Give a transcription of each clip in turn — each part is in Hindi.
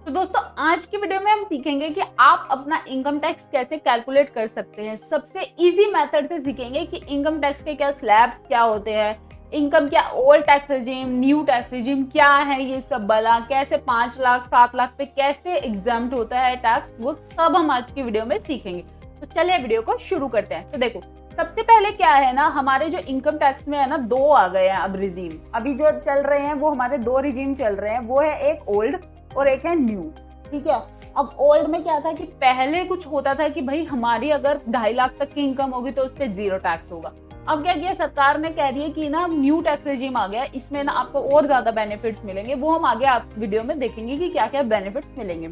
तो दोस्तों आज की वीडियो में हम सीखेंगे कि आप अपना इनकम टैक्स कैसे कैलकुलेट कर सकते हैं। सबसे इजी मेथड से सीखेंगे कि इनकम टैक्स के क्या स्लैब्स क्या होते हैं, इनकम क्या old tax regime, new tax regime क्या है, ये सब बला कैसे 5 लाख 7 लाख पे कैसे एग्जाम्प्ट होता है टैक्स, वो सब हम आज की वीडियो में सीखेंगे। तो चलिए वीडियो को शुरू करते हैं। तो देखो सबसे पहले क्या है ना, हमारे जो इनकम टैक्स में है ना दो आ गए हैं अब रिजीम। अभी जो चल रहे हैं वो हमारे दो रिजीम चल रहे हैं, वो है एक ओल्ड और एक है न्यू। ठीक है। अब ओल्ड में क्या था कि पहले कुछ होता था कि भाई हमारी अगर 2.5 लाख तक की इनकम होगी तो उस पर 0 टैक्स होगा। अब क्या किया सरकार ने, कह रही है कि ना न्यू टैक्स रेजिम आ गया, इसमें ना आपको और ज्यादा बेनिफिट्स मिलेंगे। वो हम आगे आप वीडियो में देखेंगे कि क्या क्या बेनिफिट्स मिलेंगे।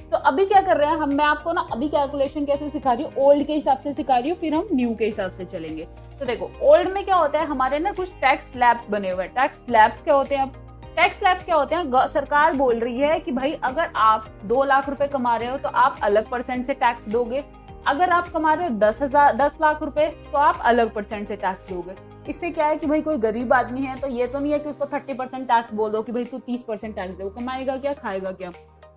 तो अभी क्या कर रहे हैं मैं आपको ना अभी कैलकुलेशन कैसे सिखा रही हूँ, ओल्ड के हिसाब से सिखा रही हूँ, फिर हम न्यू के हिसाब से चलेंगे। तो देखो ओल्ड में क्या होता है, हमारे ना कुछ टैक्स स्लैब्स बने हुए हैं। टैक्स स्लैब्स क्या होते हैं? टैक्स स्लैब्स क्या होते हैं? सरकार बोल रही है कि भाई अगर आप 2 लाख रुपए कमा रहे हो तो आप अलग परसेंट से टैक्स दोगे, अगर आप कमा रहे हो 10 लाख रुपए तो आप अलग परसेंट से टैक्स दोगे। इससे क्या है कि भाई कोई गरीब आदमी है तो ये तो नहीं है कि उसको 30% टैक्स बोल दो कि भाई तू 30% टैक्स दे, वो कमाएगा क्या खाएगा क्या।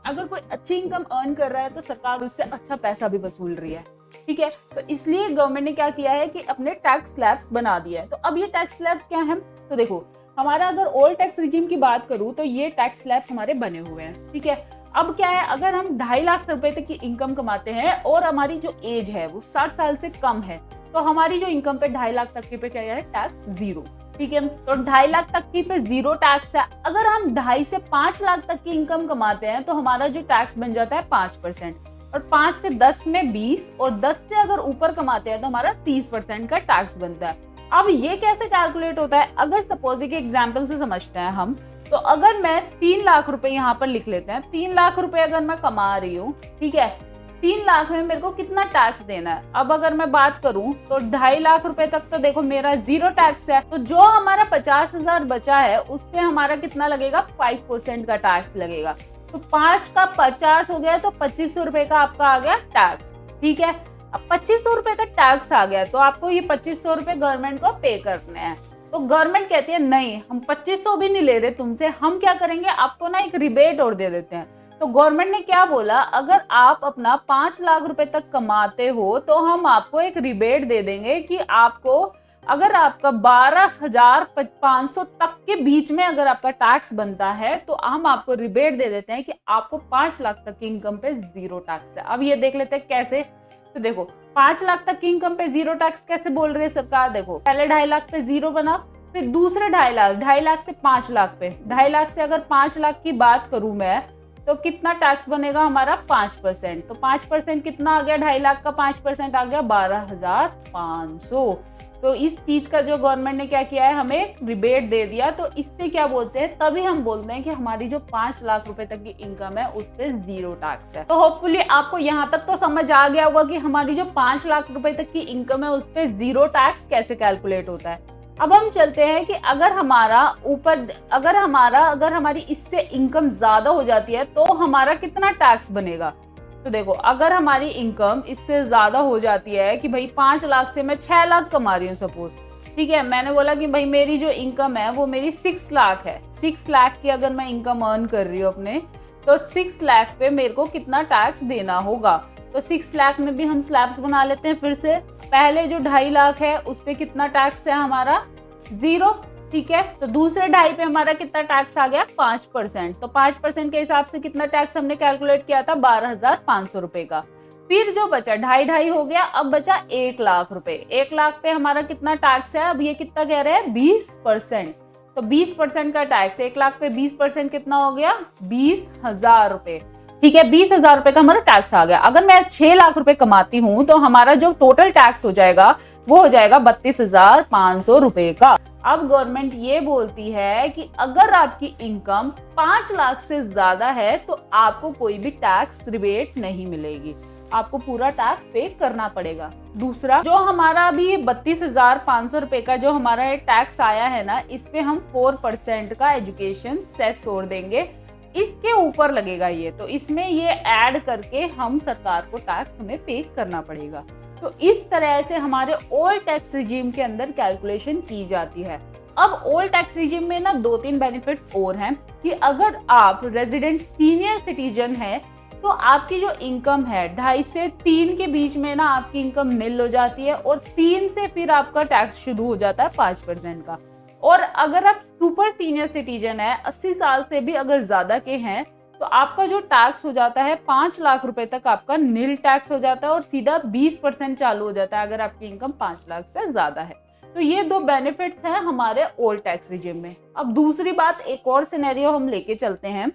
अगर कोई अच्छी इनकम अर्न कर रहा है तो सरकार उससे अच्छा पैसा भी वसूल रही है। ठीक है। तो इसलिए गवर्नमेंट ने क्या किया है कि अपने टैक्स स्लैब्स बना दिया है। तो अब ये टैक्स स्लैब्स क्या है? तो देखो हमारा अगर ओल्ड टैक्स रिजीम की बात करूं तो ये टैक्स स्लैब्स हमारे बने हुए हैं। ठीक है। अब क्या है, अगर हम 2.5 लाख रुपए तक की इनकम कमाते हैं और हमारी जो एज है वो 60 साल से कम है, तो हमारी जो इनकम पे 2.5 लाख तक की पे क्या है, टैक्स 0। ठीक है। तो 2.5 लाख तक की पे 0 टैक्स है। अगर हम 2.5 से 5 लाख तक की इनकम कमाते हैं तो हमारा जो टैक्स बन जाता है 5%, और 5 से 10 में 20, और 10 से अगर ऊपर कमाते हैं तो हमारा 30% का टैक्स बनता है। अब ये कैसे कैलकुलेट होता है, अगर सपोज के एग्जाम्पल से समझते हैं हम, तो अगर मैं 3 लाख रुपए यहाँ पर लिख लेते हैं, 3 लाख रुपए अगर मैं कमा रही हूँ, ठीक है, 3 लाख में मेरे को कितना टैक्स देना है। अब अगर मैं बात करूं तो 2.5 लाख रुपए तक तो देखो मेरा 0 टैक्स है, तो जो हमारा 50,000 बचा है उस पे हमारा कितना लगेगा, 5% का टैक्स लगेगा। तो 5 का 50 हो गया तो 2500 रुपए का आपका आ गया टैक्स। ठीक है। अब 2500 रुपए का टैक्स आ गया तो आपको ये 2500 रुपए गवर्नमेंट को पे करने हैं। तो गवर्नमेंट कहती है नहीं, हम 2500 भी नहीं ले रहे तुमसे, हम क्या करेंगे आपको ना एक रिबेट और दे देते हैं। तो गवर्नमेंट ने क्या बोला, अगर आप अपना 5 लाख रुपए तक कमाते हो तो हम आपको एक रिबेट दे देंगे कि आपको अगर आपका 12,500 तक के बीच में अगर आपका टैक्स बनता है तो हम आपको रिबेट दे देते हैं कि आपको 5 लाख तक की इनकम पे 0 टैक्स है। अब ये देख लेते हैं कैसे। तो देखो 5 लाख तक की इनकम पे 0 टैक्स कैसे बोल रही है सरकार। देखो पहले 2.5 लाख पे 0 बना, फिर दूसरे 2.5 लाख से 5 लाख पे, 2.5 लाख से अगर 5 लाख की बात करूं मैं तो कितना टैक्स बनेगा हमारा, 5%। तो 5% कितना आ गया, 2.5 लाख का 5% आ गया 12,500। तो इस चीज का जो गवर्नमेंट ने क्या किया है, हमें रिबेट दे दिया। तो इससे क्या बोलते हैं, तभी हम बोलते हैं कि हमारी जो 5 लाख रुपए तक की इनकम है उस पर 0 टैक्स है। तो होपफुली आपको यहाँ तक तो समझ आ गया होगा कि हमारी जो 5 लाख रुपए तक की इनकम है उस पर 0 टैक्स कैसे कैलकुलेट होता है। अब हम चलते हैं कि अगर हमारी इससे इनकम ज्यादा हो जाती है तो हमारा कितना टैक्स बनेगा। तो देखो अगर हमारी इनकम इससे ज्यादा हो जाती है कि भाई 5 लाख से मैं 6 लाख कमा रही हूँ सपोज, ठीक है, मैंने बोला कि भाई मेरी जो इनकम है वो मेरी 6 लाख है, 6 लाख की अगर मैं इनकम अर्न कर रही हूँ अपने, तो 6 लाख पे मेरे को कितना टैक्स देना होगा। तो 6 लाख में भी हम स्लैब्स बना लेते हैं फिर से। पहले जो 2.5 लाख है उस पे कितना टैक्स है हमारा, 0। ठीक है। तो दूसरे 2.5 पे हमारा कितना टैक्स आ गया, 5%। तो 5% के हिसाब से कितना टैक्स हमने कैलकुलेट किया था, 12,500 रुपए का। फिर जो बचा 2.5 हो गया, अब बचा 1 लाख रुपए। 1 लाख पे हमारा कितना टैक्स है, अब ये कितना कह रहे हैं, 20%। तो 20% का टैक्स, 1 लाख पे 20% कितना हो गया, 20,000 रुपए। ठीक है, 20,000 रुपए का हमारा टैक्स आ गया। अगर मैं 6 लाख रुपए कमाती हूँ तो हमारा जो टोटल टैक्स हो जाएगा वो हो जाएगा 32,500 रुपए का। अब गवर्नमेंट ये बोलती है कि अगर आपकी इनकम 5 लाख से ज्यादा है तो आपको कोई भी टैक्स रिबेट नहीं मिलेगी, आपको पूरा टैक्स पे करना पड़ेगा। दूसरा जो हमारा अभी 32,500 रुपए का जो हमारा टैक्स आया है ना, इस पे हम 4% का एजुकेशन सेस छोड़ देंगे, इसके ऊपर लगेगा ये। तो इसमें ये ऐड करके हम सरकार को टैक्स हमें पे करना पड़ेगा। तो इस तरह से हमारे ओल्ड टैक्स रिजीम के अंदर कैलकुलेशन की जाती है। अब ओल्ड टैक्स रिजिम में ना 2-3 बेनिफिट्स और हैं कि अगर आप रेजिडेंट सीनियर सिटीजन है तो आपकी जो इनकम है 2.5 से 3 के बीच में ना आपकी इनकम निल हो जाती है और 3 से फिर आपका टैक्स शुरू हो जाता है 5% का। और अगर आप सुपर सीनियर सिटीजन है 80 साल से भी अगर ज्यादा के हैं तो आपका जो टैक्स हो जाता है 5 लाख रुपए तक आपका निल टैक्स हो जाता है और सीधा 20% चालू हो जाता है अगर आपकी इनकम 5 लाख से ज्यादा है। तो ये 2 बेनिफिट्स हैं हमारे ओल्ड टैक्स रिजिम में। अब दूसरी बात, एक और सिनेरियो हम लेके चलते हैं।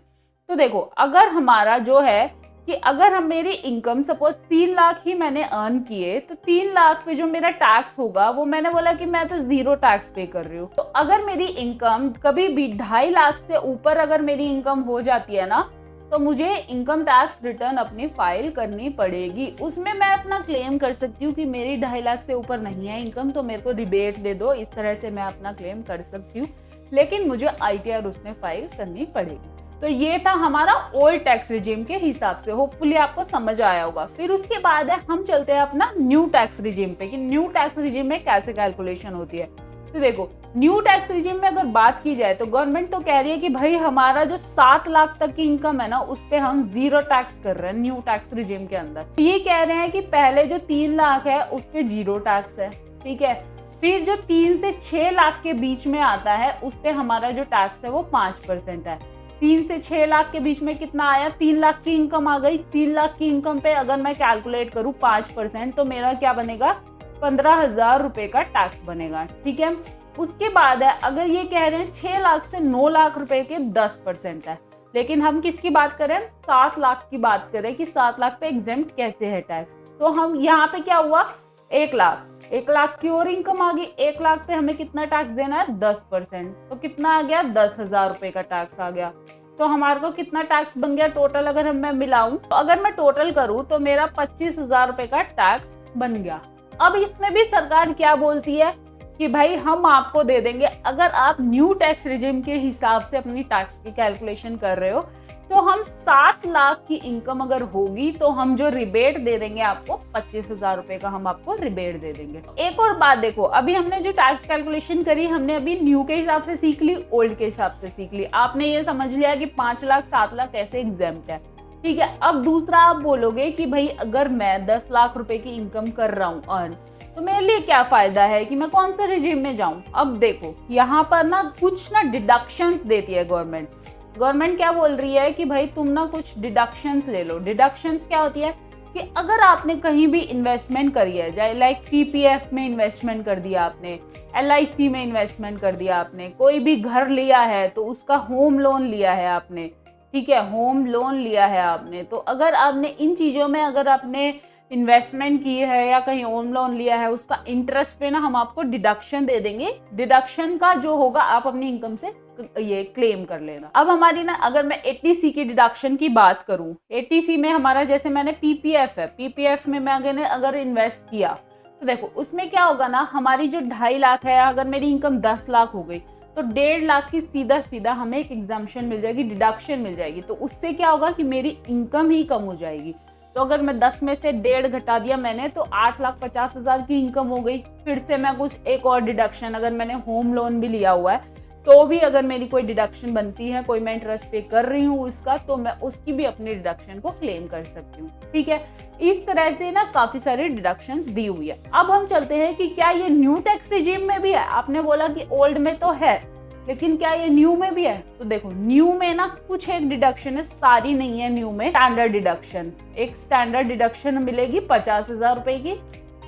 तो देखो, अगर हमारा जो है कि अगर हम मेरी इनकम सपोज 3 लाख ही मैंने अर्न किए तो 3 लाख पे जो मेरा टैक्स होगा वो मैंने बोला कि मैं तो 0 टैक्स पे कर रही हूँ। तो अगर मेरी इनकम कभी भी 2.5 लाख से ऊपर अगर मेरी इनकम हो जाती है ना तो मुझे इनकम टैक्स रिटर्न अपनी फाइल करनी पड़ेगी। उसमें मैं अपना क्लेम कर सकती हूँ कि मेरी 2.5 लाख से ऊपर नहीं है इनकम तो मेरे को रिबेट दे दो, इस तरह से मैं अपना क्लेम कर सकती हूँ, लेकिन मुझे ITR उसमें फाइल करनी पड़ेगी। तो ये था हमारा ओल्ड टैक्स रिजिम के हिसाब से। होपफुली आपको समझ आया होगा। फिर उसके बाद है हम चलते हैं अपना न्यू टैक्स रिजिम पे कि न्यू टैक्स रिजिम में कैसे कैलकुलेशन होती है। तो देखो, न्यू टैक्स रिजिम में अगर बात की जाए तो गवर्नमेंट तो कह रही है कि भाई हमारा जो 7 लाख तक की इनकम है ना उस पे हम 0 टैक्स कर रहे हैं न्यू टैक्स रिजिम के अंदर। तो ये कह रहे हैं कि पहले जो 3 लाख है उस पे 0 टैक्स है, ठीक है। फिर जो 3 से 6 लाख के बीच में आता है उस पे हमारा जो टैक्स है वो 5% है। 3 से 6 लाख के बीच में कितना आया, 3 लाख की इनकम आ गई। 3 लाख की इनकम पे अगर मैं कैलकुलेट करूँ 5% तो मेरा क्या बनेगा, 15,000 रुपए का टैक्स बनेगा, ठीक है। उसके बाद है अगर ये कह रहे हैं 6 लाख से 9 लाख रुपए के 10% है, लेकिन हम किसकी बात करें, 7 लाख की बात करें कि 7 लाख पे एग्जेम्प्ट कैसे है टैक्स। तो हम यहाँ पे क्या हुआ, 1 लाख की और इनकम आ गई। 1 लाख पे हमें कितना टैक्स देना है, 10%। तो कितना आ गया, 10,000 रुपए का टैक्स आ गया। तो हमारे को कितना टैक्स बन गया टोटल, अगर मैं मिलाऊं तो अगर मैं टोटल करूं तो मेरा 25,000 रुपए का टैक्स बन गया। अब इसमें भी सरकार क्या बोलती है कि भाई हम आपको दे देंगे, अगर आप न्यू टैक्स रिजिम के हिसाब से अपनी टैक्स की कैलकुलेशन कर रहे हो तो हम 7 लाख की इनकम अगर होगी तो हम जो रिबेट दे देंगे आपको 25,000 रुपए का हम आपको रिबेट दे देंगे। एक और बात देखो, अभी हमने जो टैक्स कैलकुलेशन करी हमने अभी न्यू के हिसाब से सीख ली, ओल्ड के हिसाब से सीख ली। आपने ये समझ लिया कि 5 लाख 7 लाख कैसे एग्जेम्प्ट है, ठीक है। अब दूसरा आप बोलोगे कि भाई अगर मैं 10 लाख रुपए की इनकम कर रहा हूँ अर्न, तो मेरे लिए क्या फायदा है कि मैं कौन से रिजिम में जाऊं। अब देखो यहाँ पर ना कुछ ना डिडक्शंस देती है गवर्नमेंट क्या बोल रही है कि भाई तुम ना कुछ डिडक्शंस ले लो। डिडक्शंस क्या होती है कि अगर आपने कहीं भी इन्वेस्टमेंट करी है, चाहे लाइक PPF में इन्वेस्टमेंट कर दिया आपने, LIC में इन्वेस्टमेंट कर दिया आपने, कोई भी घर लिया है तो उसका होम लोन लिया है आपने, ठीक है, होम लोन लिया है आपने, तो अगर आपने इन चीज़ों में अगर आपने इन्वेस्टमेंट की है या कहीं होम लोन लिया है उसका इंटरेस्ट पे ना हम आपको डिडक्शन दे देंगे। डिडक्शन का जो होगा आप अपनी इनकम से ये क्लेम कर लेना। अब हमारी ना अगर मैं 80C की डिडक्शन की बात करूं, 80C में हमारा जैसे मैंने PPF है, PPF में मैं अगर इन्वेस्ट किया तो देखो उसमें क्या होगा ना, हमारी जो 2.5 लाख है अगर मेरी इनकम 10 लाख हो गई तो 1.5 लाख की सीधा हमें एक एग्जाम्पशन मिल जाएगी, डिडक्शन मिल जाएगी। तो उससे क्या होगा कि मेरी इनकम ही कम हो जाएगी। तो अगर मैं 10 में से 1.5 घटा दिया मैंने तो 8,50,000 की इनकम हो गई। फिर से मैं कुछ एक और डिडक्शन, अगर मैंने होम लोन भी लिया हुआ है तो भी अगर मेरी कोई डिडक्शन बनती है, कोई मैं इंटरेस्ट पे कर रही हूँ उसका, तो मैं उसकी भी अपनी डिडक्शन को क्लेम कर सकती हूँ, ठीक है। इस तरह से ना काफी सारी डिडक्शंस दी हुई है। अब हम चलते हैं कि क्या ये न्यू टैक्स रिजिम में भी है। आपने बोला कि ओल्ड में तो है, लेकिन क्या ये न्यू में भी है? तो देखो न्यू में ना कुछ एक डिडक्शन है, सारी नहीं है न्यू में। स्टैंडर्ड डिडक्शन, एक स्टैंडर्ड डिडक्शन मिलेगी 50,000 रुपए की,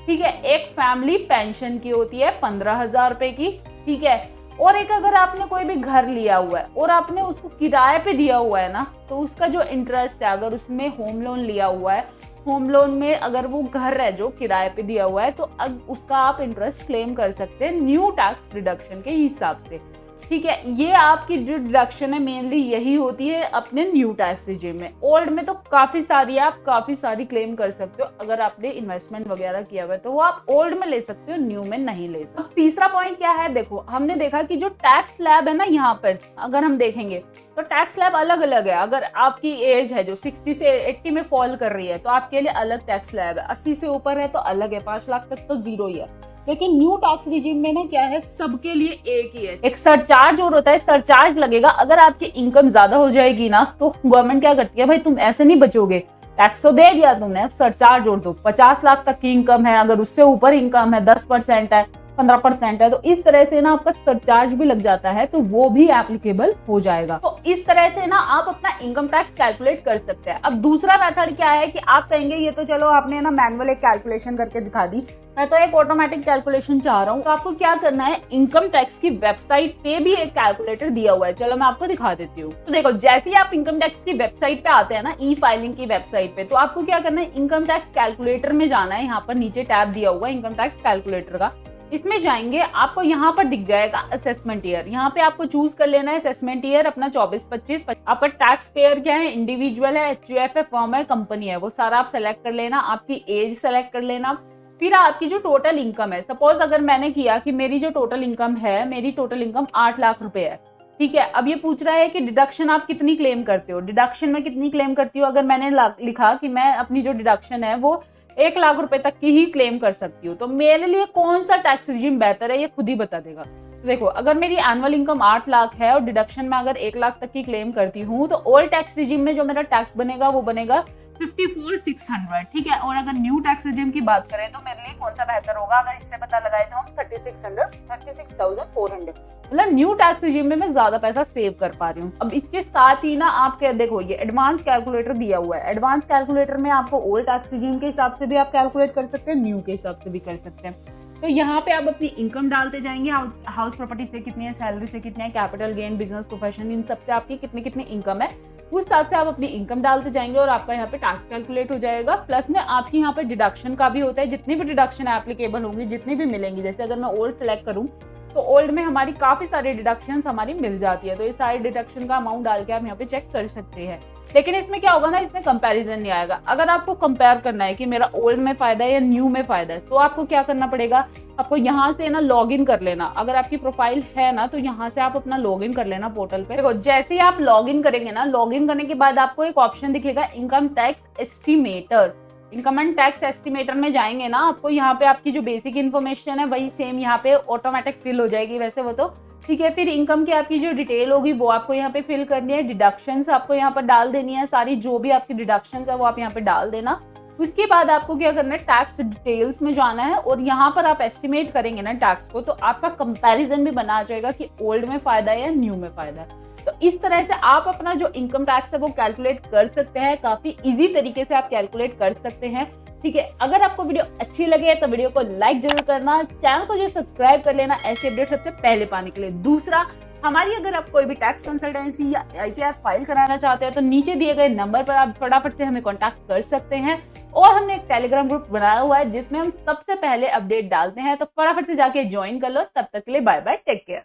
ठीक है। एक फैमिली पेंशन की होती है 15,000 रुपए की, ठीक है। और एक अगर आपने कोई भी घर लिया हुआ है और आपने उसको किराए पे दिया हुआ है ना, तो उसका जो इंटरेस्ट है, अगर उसमें होम लोन लिया हुआ है, होम लोन में अगर वो घर है जो किराए पे दिया हुआ है तो उसका आप इंटरेस्ट क्लेम कर सकते हैं न्यू टैक्स डिडक्शन के हिसाब से, ठीक है। ये आपकी जो डिडक्शन है मेनली यही होती है अपने न्यू टैक्स रिजिम में। ओल्ड में तो काफी सारी आप काफी सारी क्लेम कर सकते हो, अगर आपने इन्वेस्टमेंट वगैरह किया हुआ है तो वो आप ओल्ड में ले सकते हो, न्यू में नहीं ले सकते। अब तीसरा पॉइंट क्या है, देखो हमने देखा कि जो टैक्स स्लैब है ना, यहाँ पर अगर हम देखेंगे तो टैक्स स्लैब अलग अलग है। अगर आपकी एज है जो 60 से 80 में फॉल कर रही है तो आपके लिए अलग टैक्स स्लैब है, 80 से ऊपर है तो अलग है, 5 लाख तक तो 0 ही है। लेकिन न्यू टैक्स रिजीम में ना क्या है, सबके लिए एक ही है। एक सरचार्ज और होता है, सरचार्ज लगेगा। अगर आपकी इनकम ज्यादा हो जाएगी ना तो गवर्नमेंट क्या करती है, भाई तुम ऐसे नहीं बचोगे, टैक्स तो दे दिया तुमने, सरचार्ज जोड़ दो। 50 लाख तक की इनकम है, अगर उससे ऊपर इनकम है, 10% है, 15% है, तो इस तरह से ना आपका सरचार्ज भी लग जाता है, तो वो भी एप्लीकेबल हो जाएगा। तो इस तरह से ना आप अपना इनकम टैक्स कैलकुलेट कर सकते हैं। अब दूसरा मेथड क्या है कि आप कहेंगे ये तो चलो आपने ना मैनुअल एक कैलकुलेशन करके दिखा दी, मैं तो एक ऑटोमेटिक कैलकुलेशन चाह रहा हूँ। तो आपको क्या करना है, इनकम टैक्स की वेबसाइट पे भी एक कैलकुलेटर दिया हुआ है, चलो मैं आपको दिखा देती हूँ। तो देखो, जैसे ही आप इनकम टैक्स की वेबसाइट पे आते हैं ना, ई फाइलिंग की वेबसाइट पे, तो आपको क्या करना है, इनकम टैक्स कैलकुलेटर में जाना है। यहाँ पर नीचे टैब दिया हुआ है इनकम टैक्स कैलकुलेटर का, इसमें जाएंगे, आपको यहाँ पर दिख जाएगा असेसमेंट ईयर। यहाँ पे आपको चूज कर लेना है असेसमेंट ईयर अपना 24-25। आपका टैक्स पेयर क्या है, इंडिविजुअल है, एचयूएफ है, फर्म है, कंपनी है, वो सारा आप सेलेक्ट कर लेना। आपकी एज सेलेक्ट कर लेना, फिर आपकी जो टोटल इनकम है, सपोज अगर मैंने किया कि मेरी जो टोटल इनकम है, मेरी टोटल इनकम 8 लाख रुपए है, ठीक है। अब ये पूछ रहा है कि डिडक्शन आप कितनी क्लेम करते हो, डिडक्शन में कितनी क्लेम करती हो। अगर मैंने लिखा कि मैं अपनी जो डिडक्शन है वो 1 लाख रुपए तक की ही क्लेम कर सकती हूँ, तो मेरे लिए कौन सा टैक्स रिजीम बेहतर है, ये खुद ही बता देगा। तो देखो, अगर मेरी एनुअल इनकम 8 लाख है और डिडक्शन में अगर 1 लाख तक की क्लेम करती हूँ, तो ओल्ड टैक्स रिजीम में जो मेरा टैक्स बनेगा वो बनेगा 54,600, ठीक है। और अगर न्यू टैक्स रिजीम की बात करें तो मेरे लिए कौन सा बेहतर होगा, अगर इससे पता लगाए तो हम 36,400, मतलब न्यू टैक्स रिजीम में मैं ज्यादा पैसा सेव कर पा रही हूँ। अब इसके साथ ही ना आप क्या देखो, ये एडवांस कैलकुलेटर दिया हुआ है। एडवांस कैलकुलेटर में आपको ओल्ड टैक्स रिजीम के हिसाब से भी आप कैलकुलेट कर सकते हैं, न्यू के हिसाब से भी कर सकते हैं। तो यहाँ पे आप अपनी इनकम डालते जाएंगे, हाउस प्रॉपर्टी से कितनी है, सैलरी से कितनी है, कैपिटल गेन, बिजनेस, प्रोफेशन, इन सब से आपकी कितनी कितनी इनकम है, उस हिसाब से आप अपनी इनकम डालते जाएंगे और आपका यहाँ पे टैक्स कैलकुलेट हो जाएगा। प्लस में आपकी यहाँ पे डिडक्शन का भी होता है, जितनी भी डिडक्शन एप्लीकेबल होंगी, जितनी भी मिलेंगी। जैसे अगर मैं ओल्ड सेलेक्ट करूँ तो ओल्ड में हमारी काफी सारी डिडक्शन हमारी मिल जाती है, तो ये सारी डिडक्शन का अमाउंट डाल के आप यहाँ पे चेक कर सकते हैं। लेकिन इसमें क्या होगा ना, इसमें कंपैरिजन नहीं आएगा। अगर आपको कंपेयर करना है कि मेरा ओल्ड में फायदा है या न्यू में फायदा है, तो आपको क्या करना पड़ेगा, आपको यहाँ से ना लॉग इन कर लेना। अगर आपकी प्रोफाइल है ना, तो यहाँ से आप अपना लॉग इन कर लेना पोर्टल पे। देखो, जैसे ही आप लॉग इन करेंगे ना, लॉग इन करने के बाद आपको एक ऑप्शन दिखेगा income tax estimator. Income and tax estimator में जाएंगे ना, आपको यहाँ पे आपकी जो बेसिक इन्फॉर्मेशन है वही सेम यहाँ पे ऑटोमेटिक फिल हो जाएगी वैसे वो तो, ठीक है। फिर इनकम की आपकी जो डिटेल होगी वो आपको यहाँ पे फिल करनी है। डिडक्शंस आपको यहाँ पर डाल देनी है, सारी जो भी आपकी डिडक्शंस है वो आप यहाँ पे डाल देना। उसके बाद आपको क्या करना है, टैक्स डिटेल्स में जाना है और यहाँ पर आप एस्टिमेट करेंगे ना टैक्स को, तो आपका कंपैरिजन भी बना जाएगा कि ओल्ड में फायदा है या न्यू में फायदा है। तो इस तरह से आप अपना जो इनकम टैक्स है वो कैलकुलेट कर सकते हैं, काफी इजी तरीके से आप कैलकुलेट कर सकते हैं, ठीक है। अगर आपको वीडियो अच्छी लगे तो वीडियो को लाइक जरूर करना, चैनल को जो सब्सक्राइब कर लेना ऐसे अपडेट सबसे पहले पाने के लिए। दूसरा, हमारी अगर आप कोई भी टैक्स कंसल्टेंसी या ITR फाइल कराना चाहते हैं तो नीचे दिए गए नंबर पर आप फटाफट से हमें कांटेक्ट कर सकते हैं। और हमने एक टेलीग्राम ग्रुप बनाया हुआ है जिसमें हम सबसे पहले अपडेट डालते हैं, तो फटाफट से जाके ज्वाइन कर लो। तब तक के लिए बाय बाय, टेक केयर।